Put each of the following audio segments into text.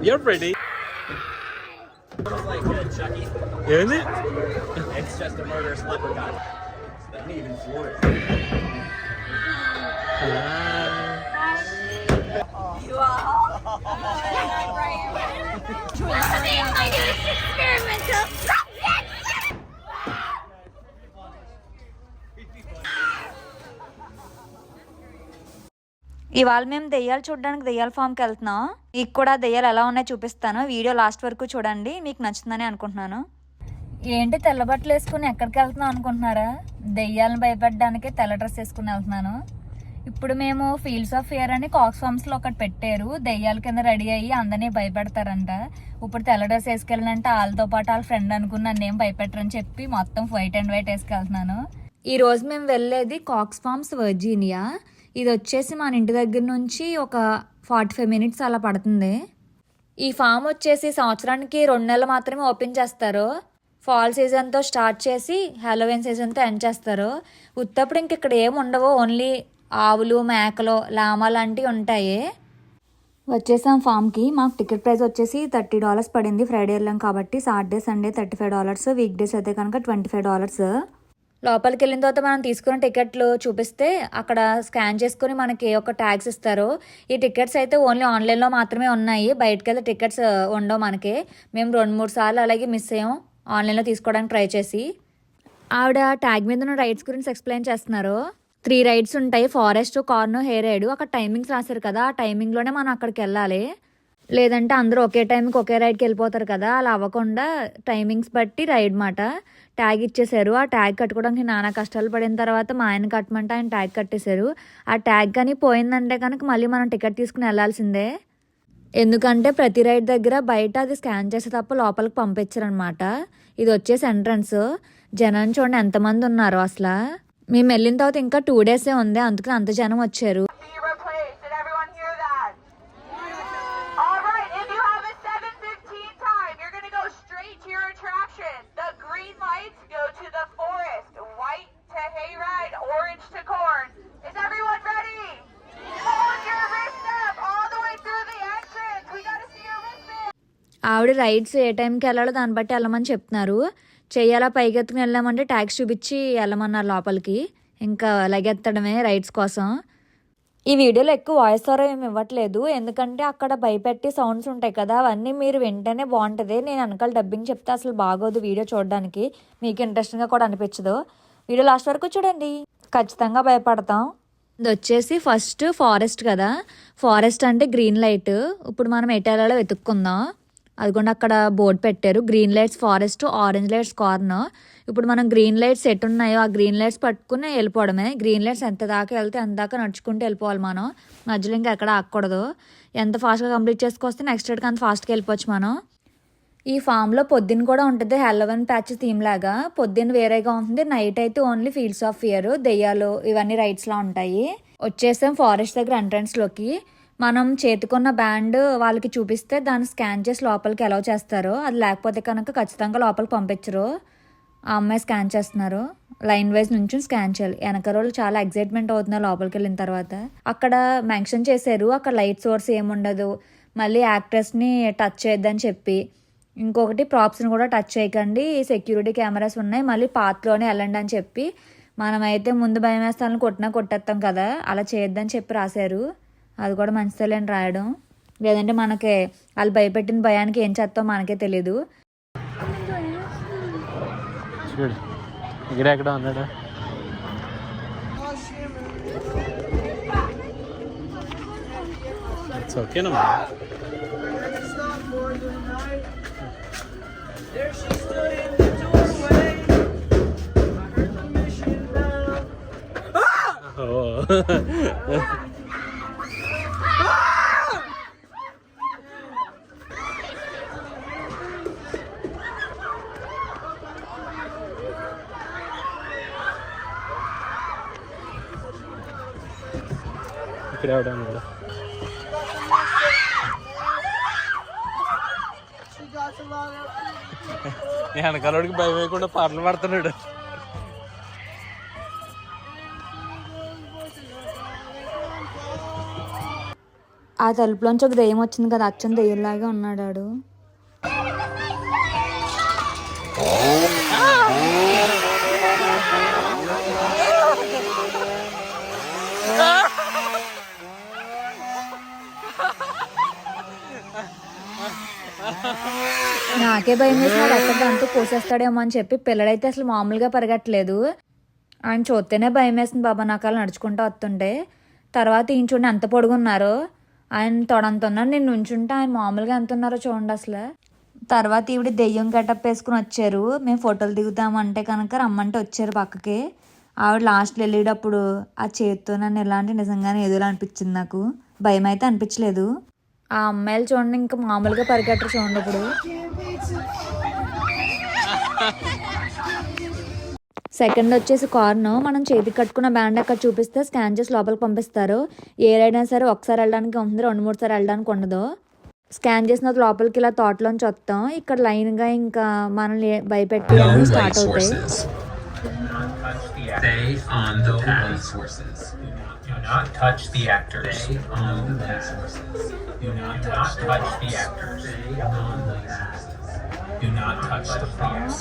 You're pretty. Like Chucky. Isn't it? It's just a murderous leprechaun. That ain't even Florida. You all? My new experimental. ఇవాళ మేము దెయ్యాలు చూడడానికి దెయ్యాల ఫామ్కి వెళ్తున్నాం. మీకు కూడా దెయ్యాలు ఎలా ఉన్నాయో చూపిస్తాను. వీడియో లాస్ట్ వరకు చూడండి, మీకు నచ్చుతుందని అనుకుంటున్నాను. ఏంటి తెల్ల బట్టలు వేసుకుని ఎక్కడికి వెళ్తున్నాం అనుకుంటున్నారా? దెయ్యాలను భయపడడానికి తెల్ల డ్రెస్ వేసుకుని వెళ్తున్నాను. ఇప్పుడు మేము ఫీల్డ్స్ ఆఫ్ ఫియర్ అని కాక్స్ ఫామ్స్లో ఒకటి పెట్టారు. దెయ్యాల కింద రెడీ అయ్యి అందరినీ భయపెడతారంట. ఇప్పుడు తెల్ల డ్రెస్ వేసుకెళ్ళాలంటే వాళ్ళతో పాటు వాళ్ళ ఫ్రెండ్ అనుకుని నన్ను ఏం భయపెట్టరని చెప్పి మొత్తం వైట్ అండ్ వైట్ వేసుకెళ్తున్నాను. ఈ రోజు మేము వెళ్ళేది కాక్స్ ఫామ్స్ వర్జీనియా. ఇది వచ్చేసి మన ఇంటి దగ్గర నుంచి ఒక 45 మినిట్స్ అలా పడుతుంది. ఈ ఫామ్ వచ్చేసి సంవత్సరానికి 2 నెలలు మాత్రమే ఓపెన్ చేస్తారు. ఫాల్ సీజన్తో స్టార్ట్ చేసి హాలోవీన్ సీజన్తో ఎండ్ చేస్తారు. ఉత్తప్పుడు ఇంక ఇక్కడ ఏమి ఉండవు, ఓన్లీ ఆవులు, మేకలు, లామా లాంటివి ఉంటాయి. వచ్చేసాం ఫామ్కి. మాకు టికెట్ ప్రైస్ వచ్చేసి $30 పడింది. ఫ్రైడే వెళ్ళాం కాబట్టి. సాటర్డే సండే $35, వీక్ డేస్ అయితే కనుక $25. లోపలికి వెళ్ళిన తర్వాత మనం తీసుకున్న టికెట్లు చూపిస్తే అక్కడ స్కాన్ చేసుకుని మనకి ఒక ట్యాగ్స్ ఇస్తారు. ఈ టికెట్స్ అయితే ఓన్లీ ఆన్లైన్లో మాత్రమే ఉన్నాయి, బయటకు వెళ్తే టికెట్స్ ఉండవు మనకి. మేము 2-3 సార్లు అలాగే మిస్ అయ్యాం ఆన్లైన్లో తీసుకోవడానికి ట్రై చేసి. ఆవిడ ట్యాగ్ మీద ఉన్న రైడ్స్ గురించి ఎక్స్ప్లెయిన్ చేస్తున్నారు. 3 రైడ్స్ ఉంటాయి, ఫారెస్ట్, కార్న్, హేరైడ్. అక్కడ టైమింగ్స్ రాశారు కదా, ఆ టైమింగ్లోనే మనం అక్కడికి వెళ్ళాలి. లేదంటే అందరూ ఒకే టైంకి ఒకే రైడ్కి వెళ్ళిపోతారు కదా, అలా అవ్వకుండా టైమింగ్స్ బట్టి రైడ్ మాట ట్యాగ్ ఇచ్చేసారు. ఆ ట్యాగ్ కట్టుకోవడానికి నానా కష్టాలు పడిన తర్వాత మా ఆయన కట్టమంటే ఆయన ట్యాగ్ కట్టేశారు. ఆ ట్యాగ్ కానీ పోయిందంటే కనుక మళ్ళీ మనం టికెట్ తీసుకుని వెళ్ళాల్సిందే. ఎందుకంటే ప్రతి రైడ్ దగ్గర బయట అది స్కాన్ చేస్తే తప్ప లోపలికి పంపించారనమాట. ఇది వచ్చేసి ఎంట్రన్స్. జనం చూడండి ఎంతమంది ఉన్నారు అసలు. మేము వెళ్ళిన తర్వాత ఇంకా 2 డేసే ఉంది, అందుకని అంత జనం వచ్చారు. Go to the forest. White to Hayride, orange to corn. Is everyone ready? Hold your wrist up all the way through the entrance. We gotta see your wristband. ఆవిడ రైడ్స్ ఏ టైంకి వెళ్ళాలో దాన్ని బట్టి వెళ్ళమని చెప్తున్నారు. చెయ్యాలా పైకెత్తుకుని వెళ్ళామంటే ట్యాక్స్ చూపించి వెళ్ళమన్నారు లోపలికి. ఇంకా లగెత్తడమే రైడ్స్ కోసం. ఈ వీడియోలో ఎక్కువ వాయిస్ ఓవర్ ఏమి ఇవ్వట్లేదు, ఎందుకంటే అక్కడ భయపెట్టి సౌండ్స్ ఉంటాయి కదా, అవన్నీ మీరు వింటేనే బాగుంటుంది. నేను వెనకాల డబ్బింగ్ చెప్తే అసలు బాగోదు వీడియో చూడడానికి, మీకు ఇంట్రెస్టింగ్గా కూడా అనిపించదు. వీడియో లాస్ట్ వరకు చూడండి, ఖచ్చితంగా భయపడతాం. ఇది వచ్చేసి ఫస్ట్ ఫారెస్ట్ కదా, ఫారెస్ట్ అంటే గ్రీన్ లైట్. ఇప్పుడు మనం ఎటాలలో వెతుక్కుందాం. అదిగోండి అక్కడ బోర్డు పెట్టారు, green lights forest, orange lights corn. ఇప్పుడు మనం గ్రీన్ లైట్స్ ఎటు ఉన్నాయో ఆ గ్రీన్ లైట్స్ పట్టుకుని వెళ్ళిపోవడమే. గ్రీన్ లైట్స్ ఎంత దాకా వెళ్తే అంత దాకా నడుచుకుంటూ వెళ్ళిపోవాలి మనం, మధ్యలో ఇంకా ఎక్కడ ఆగకూడదు. ఎంత ఫాస్ట్గా కంప్లీట్ చేసుకొస్తే నెక్స్ట్ రైడ్కి అంత ఫాస్ట్గా వెళ్ళిపోవచ్చు మనం. ఈ ఫామ్లో పొద్దున్న కూడా ఉంటుంది హాలోవీన్ ప్యాచ్ థీమ్ లాగా. పొద్దున్న వేరేగా ఉంటుంది, నైట్ అయితే ఓన్లీ ఫీల్డ్స్ ఆఫ్ ఫియర్, దెయ్యాలు ఇవన్నీ రైడ్స్లా ఉంటాయి. వచ్చేసాం ఫారెస్ట్ దగ్గర ఎంట్రన్స్లోకి. మనం చేతుకున్న బ్యాండ్ వాళ్ళకి చూపిస్తే దాన్ని స్కాన్ చేసి లోపలికి అలౌ చేస్తారు. అది లేకపోతే కనుక ఖచ్చితంగా లోపలికి పంపించరు. ఆ అమ్మాయి స్కాన్ చేస్తున్నారు, లైన్ వైజ్ నుంచి స్కాన్ చేయాలి. వెనక రోజులు చాలా ఎక్సైట్మెంట్ అవుతున్నారు లోపలికి వెళ్ళిన తర్వాత. అక్కడ మెన్షన్ చేశారు అక్కడ లైట్ సోర్స్ ఏముండదు, మళ్ళీ యాక్టర్స్ని టచ్ చేయొద్దని చెప్పి. ఇంకొకటి ప్రాప్స్ని కూడా టచ్ చేయకండి, సెక్యూరిటీ కెమెరాస్ ఉన్నాయి, మళ్ళీ పాత్లోనే వెళ్ళండి అని చెప్పి. మనమైతే ముందు భయం వేస్తాను, కొట్టేస్తాం కదా, అలా చేయొద్దని చెప్పి రాశారు. అది కూడా మంచిదేలేని రాయడం, లేదంటే మనకి వాళ్ళు భయపెట్టిన భయానికి ఏం చేస్తామో మనకే తెలీదు. ఎక్కడ ఉన్నాడు ఓకేనా. ఇక్కడ ఎవడన్నా వెనకాలడికి భయం వేయకుండా పాటలు పాడుతున్నాడు. ఆ తలుపులోంచి ఒక దెయ్యం వచ్చింది కదా, అచ్చం దెయ్యంలాగా ఉన్నాడు ఆడు. నాకే భయం వేసి నాకు ఎక్కడ దాంతో కోసేస్తాడేమో అని చెప్పి పిల్లడైతే అసలు మామూలుగా పరిగెట్టలేదు. ఆయన చూస్తేనే భయం వేసింది బాబా నాకు అలా నడుచుకుంటూ వస్తుంటే. తర్వాత ఈయన చూడండి ఎంత పొడుగున్నారో, ఆయన తొడంత ఉన్నారు, నేను నుంచుంటే ఆయన మామూలుగా ఎంత ఉన్నారో చూడండి అసలు. తర్వాత ఈవిడ దెయ్యం గెటప్ వేసుకుని వచ్చారు. మేము ఫోటోలు దిగుతామంటే కనుక రమ్మంటే వచ్చారు పక్కకి. ఆవిడ లాస్ట్లో వెళ్ళేటప్పుడు ఆ చేతితో నన్ను ఎలాంటి నిజంగానే ఏదోలా అనిపించింది. నాకు భయం అయితే అనిపించలేదు. ఆ అమ్మాయిలు చూడండి ఇంకా మామూలుగా పరిగెట్టరు చూడండి. ఇప్పుడు సెకండ్ వచ్చేసి కార్న్. మనం చేతికి కట్టుకున్న బ్యాండ్ అక్కడ చూపిస్తే స్కాన్ చేసి లోపలికి పంపిస్తారు. ఏ రైడ్ అయినా సరే ఒకసారి వెళ్ళడానికి ఉంటుంది, 2-3 సార్లు వెళ్ళడానికి ఉండదు. స్కాన్ చేసిన లోపలికి ఇలా తోటలోంచి వస్తాం. ఇక్కడ లైన్గా ఇంకా మనల్ని భయపెట్టి స్టార్ట్ అవుతాయి. Do not touch the actors. Stay on the resources. Do not touch the actors. Stay on the resources. Do not touch the props.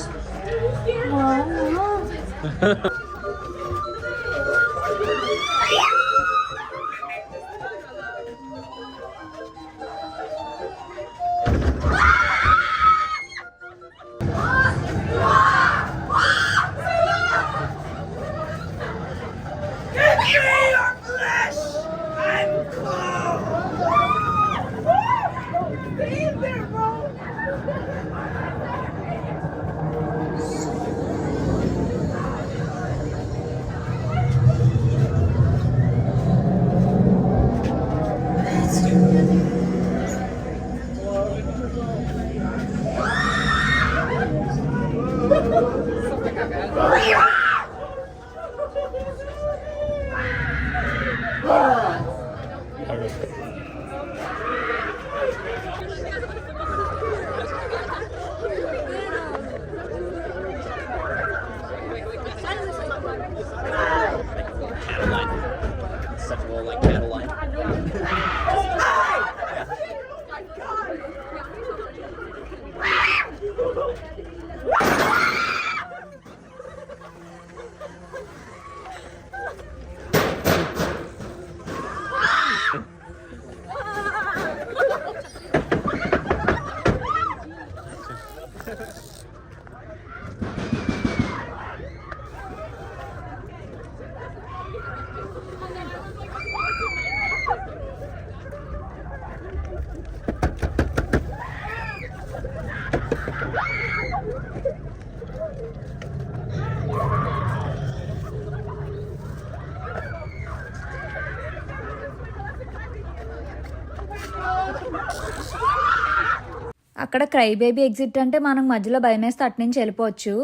అక్కడ క్రై బేబీ ఎగ్జిట్ అంటే మనం మధ్యలో భయం వేస్తే అటు నుంచి వెళ్ళిపోవచ్చు.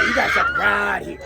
You got something right here.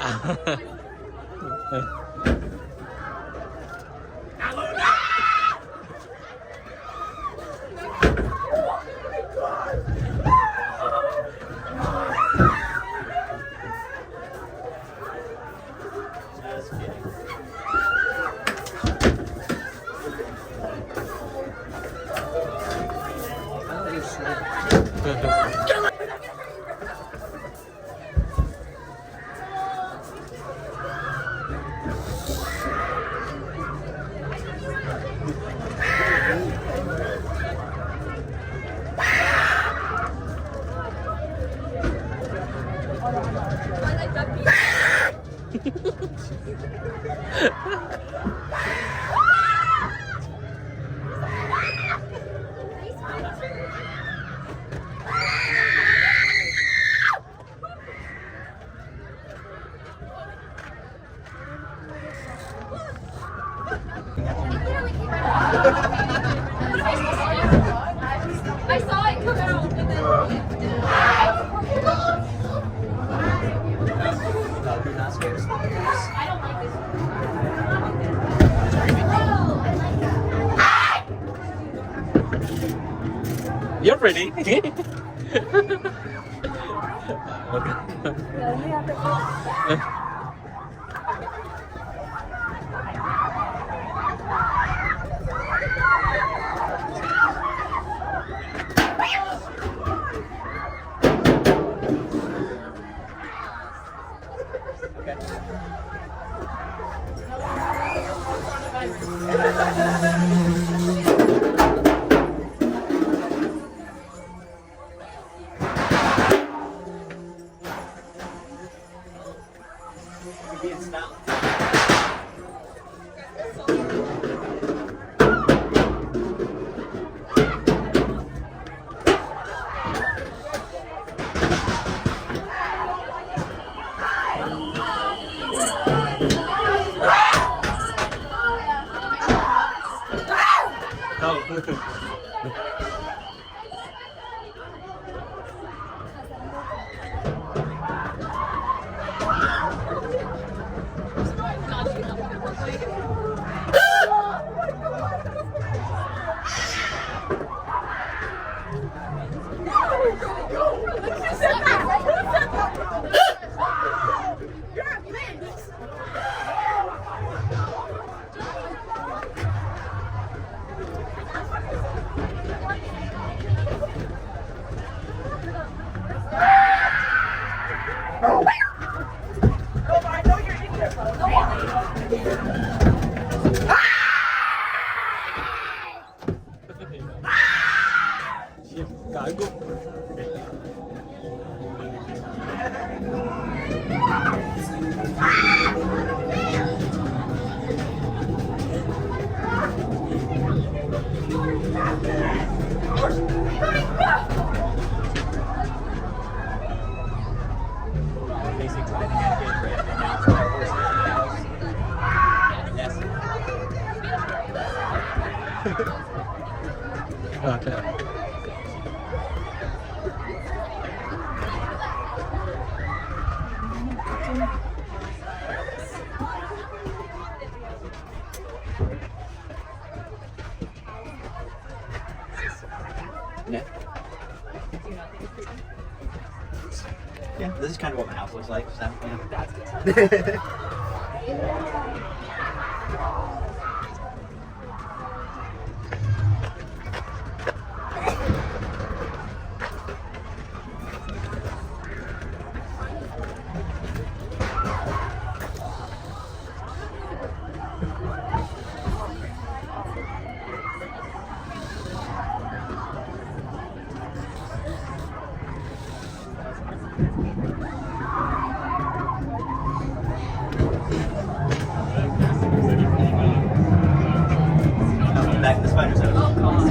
I saw it come out and then pretty. Yeah, this is kind of what my house looks like. So, yeah. Back in the spider's house.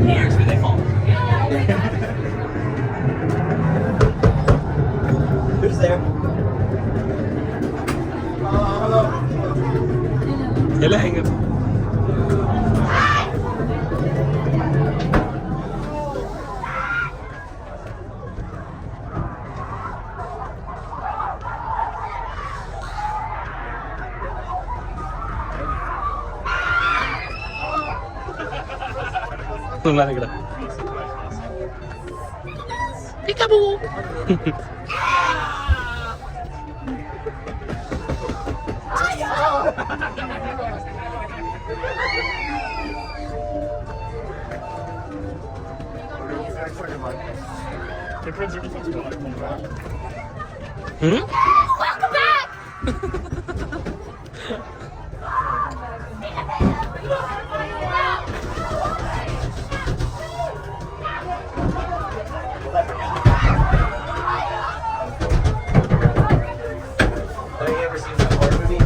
Here's where they fall. Who's there? Hello, hang up. ఉన్నారు ఇక్కడ Welcome back! Have you ever seen some horror movie?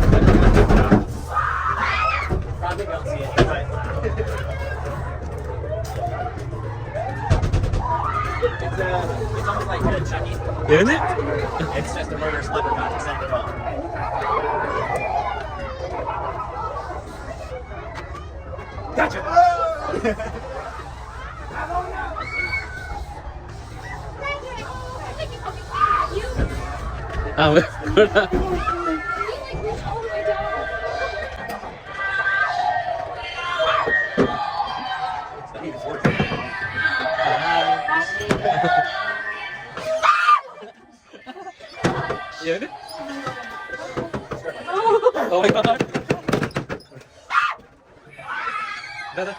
Probably don't see it, but it's almost like Chucky. ఏంది It's just a murderous leprechaun inside the phone. Gotcha! ఆమె కూడా దాదా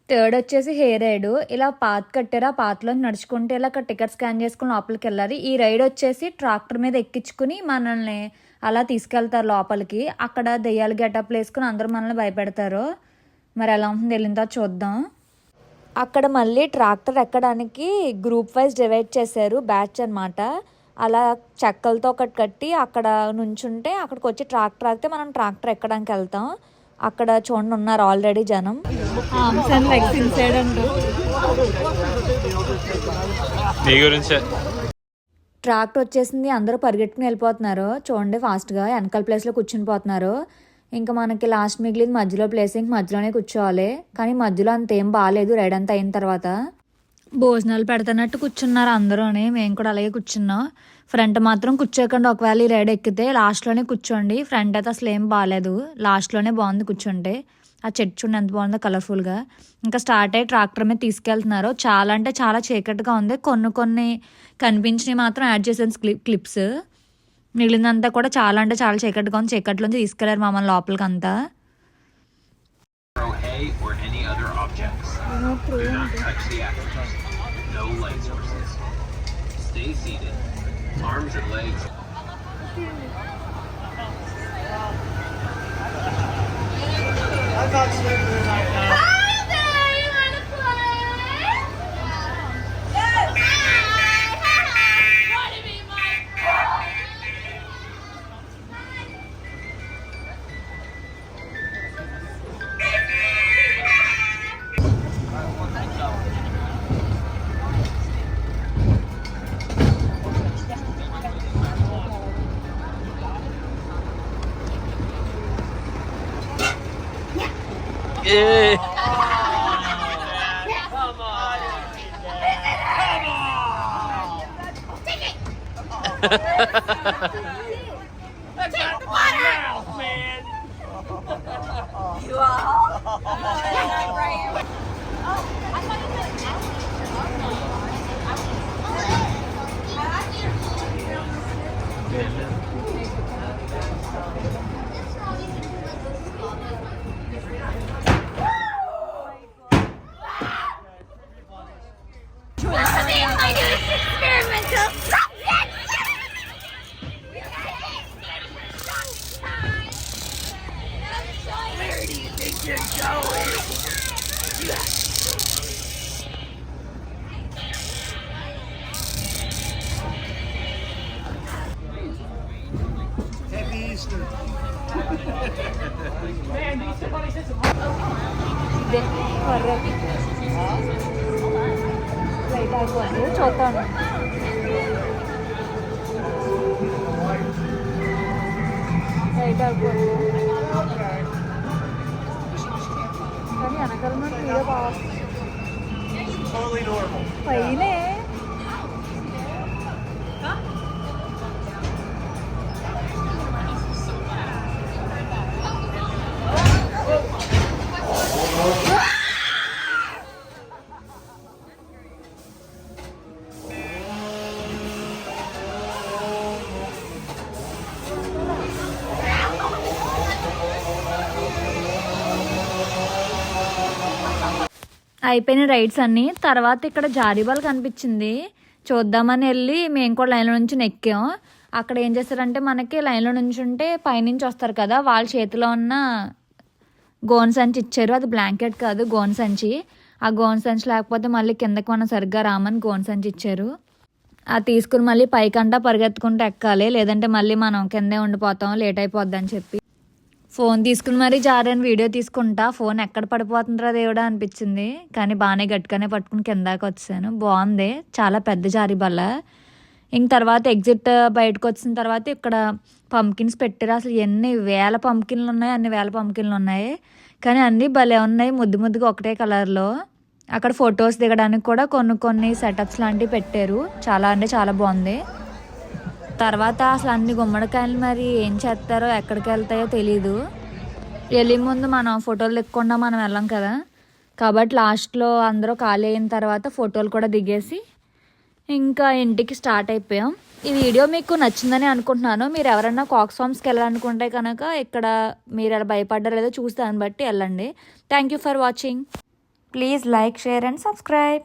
third వచ్చేసి హేరైడ్. ఇలా path కట్టారు. ఆ పాత్లో నడుచుకుంటే ఇలా టికెట్ స్కాన్ చేసుకుని లోపలికి వెళ్ళాలి. ఈ రైడ్ వచ్చేసి ట్రాక్టర్ మీద ఎక్కించుకుని మనల్ని అలా తీసుకెళ్తారు లోపలికి. అక్కడ దెయ్యాలు గెటప్లు వేసుకుని అందరూ మనల్ని భయపెడతారు. మరి ఎలా ఉంటుంది వెళ్ళిన తర్వాత చూద్దాం. అక్కడ మళ్ళీ ట్రాక్టర్ ఎక్కడానికి గ్రూప్ వైజ్ డివైడ్ చేశారు, బ్యాచ్ అనమాట. అలా చెక్కలతో ఒకటి కట్టి అక్కడ నుంచుంటే అక్కడికి వచ్చి ట్రాక్టర్ ఆగితే మనం ట్రాక్టర్ ఎక్కడానికి వెళ్తాం. అక్కడ చూడండి ఉన్నారు ఆల్రెడీ జనం. నీ గురించే ట్రాక్టర్ వచ్చేసింది, అందరూ పరిగెట్టుకుని వెళ్ళిపోతున్నారు. చూడండి ఫాస్ట్గా వెనకాల ప్లేస్లో కూర్చుని పోతున్నారు. ఇంకా మనకి లాస్ట్ మిగిలింది మధ్యలో ప్లేస్. ఇంక మధ్యలోనే కూర్చోవాలి. కానీ మధ్యలో అంతేం బాగాలేదు రైడ్ అంతా అయిన తర్వాత. భోజనాలు పెడుతున్నట్టు కూర్చున్నారు అందరూని. మేము కూడా అలాగే కూర్చున్నాం. ఫ్రంట్ మాత్రం కూర్చోకండి, ఒకవేళ ఈ రైడ్ ఎక్కితే లాస్ట్లోనే కూర్చోండి. ఫ్రంట్ అయితే అసలు ఏం బాగాలేదు, లాస్ట్లోనే బాగుంది కూర్చుంటే. ఆ చెట్టు చూడండి ఎంత బాగుందో కలర్ఫుల్గా. ఇంకా స్టార్ట్ అయ్యి ట్రాక్టర్ మీద తీసుకెళ్తున్నారు. చాలా అంటే చాలా చీకటిగా ఉంది. కొన్ని కనిపించినవి మాత్రం యాడ్ చేసాను క్లిప్స్. మిగిలిందంతా కూడా చాలా అంటే చాలా చీకటిగా ఉంది. చీకట్లోంచి తీసుకెళ్లారు మమ్మల్ని లోపలికి అంతా. Happy Easter. చూద్దాం. కానీ వెనకాల మీరే బాగా పైనే అయిపోయిన రైడ్స్ అన్నీ. తర్వాత ఇక్కడ జారీబాల్ కనిపించింది, చూద్దామని వెళ్ళి మేము కూడా లైన్లో నుంచి ఎక్కాం. అక్కడ ఏం చేస్తారంటే మనకి లైన్లో నుంచి ఉంటే పైనుంచి వస్తారు కదా, వాళ్ళ చేతిలో ఉన్న గోన్ సంచి ఇచ్చారు. అది బ్లాంకెట్ కాదు, గోన్ సంచి. ఆ గోన్ సంచి లేకపోతే మళ్ళీ కిందకి మనం సరిగ్గా రామని గోన్ సంచి ఇచ్చారు. అది తీసుకుని మళ్ళీ పైకంటా పరిగెత్తుకుంటూ ఎక్కాలి, లేదంటే మళ్ళీ మనం కిందే ఉండిపోతాం, లేట్ అయిపోద్ది అని చెప్పి. ఫోన్ తీసుకుని మరీ జారని వీడియో తీసుకుంటా. ఫోన్ ఎక్కడ పడిపోతుందిరా దేవుడా అనిపించింది. కానీ బాగానే గట్టిగానే పట్టుకుని కిందాకి వచ్చాను. బాగుంది, చాలా పెద్ద జారీ బల్ల. ఇంక తర్వాత ఎగ్జిట్ బయటకు వచ్చిన తర్వాత ఇక్కడ పంకిన్స్ పెట్టారు. అసలు ఎన్ని వేల పంకిన్లు ఉన్నాయి, అన్ని వేల పంకిన్లు ఉన్నాయి. కానీ అన్నీ భలే ఉన్నాయి, ముద్దు ముద్దుగా ఒకటే కలర్లో. అక్కడ ఫొటోస్ దిగడానికి కూడా కొన్ని సెటప్స్ లాంటివి పెట్టారు. చాలా అంటే చాలా బాగుంది. తర్వాత అసలు అన్ని గుమ్మడికాయలు మరి ఏం చేస్తారో ఎక్కడికి వెళ్తాయో తెలీదు. వెళ్ళే ముందు మనం ఫోటోలు దిక్కకుండా మనం వెళ్ళాం కదా, కాబట్టి లాస్ట్లో అందరూ ఖాళీ అయిన తర్వాత ఫోటోలు కూడా దిగేసి ఇంకా ఇంటికి స్టార్ట్ అయిపోయాం. ఈ వీడియో మీకు నచ్చిందని అనుకుంటున్నాను. మీరు ఎవరైనా కాక్స్ ఫామ్స్కి వెళ్ళాలనుకుంటే కనుక ఇక్కడ మీరు ఎలా భయపడ్డారో లేదో చూసి దాన్ని బట్టి వెళ్ళండి. Thank you for watching. Please like, share and subscribe.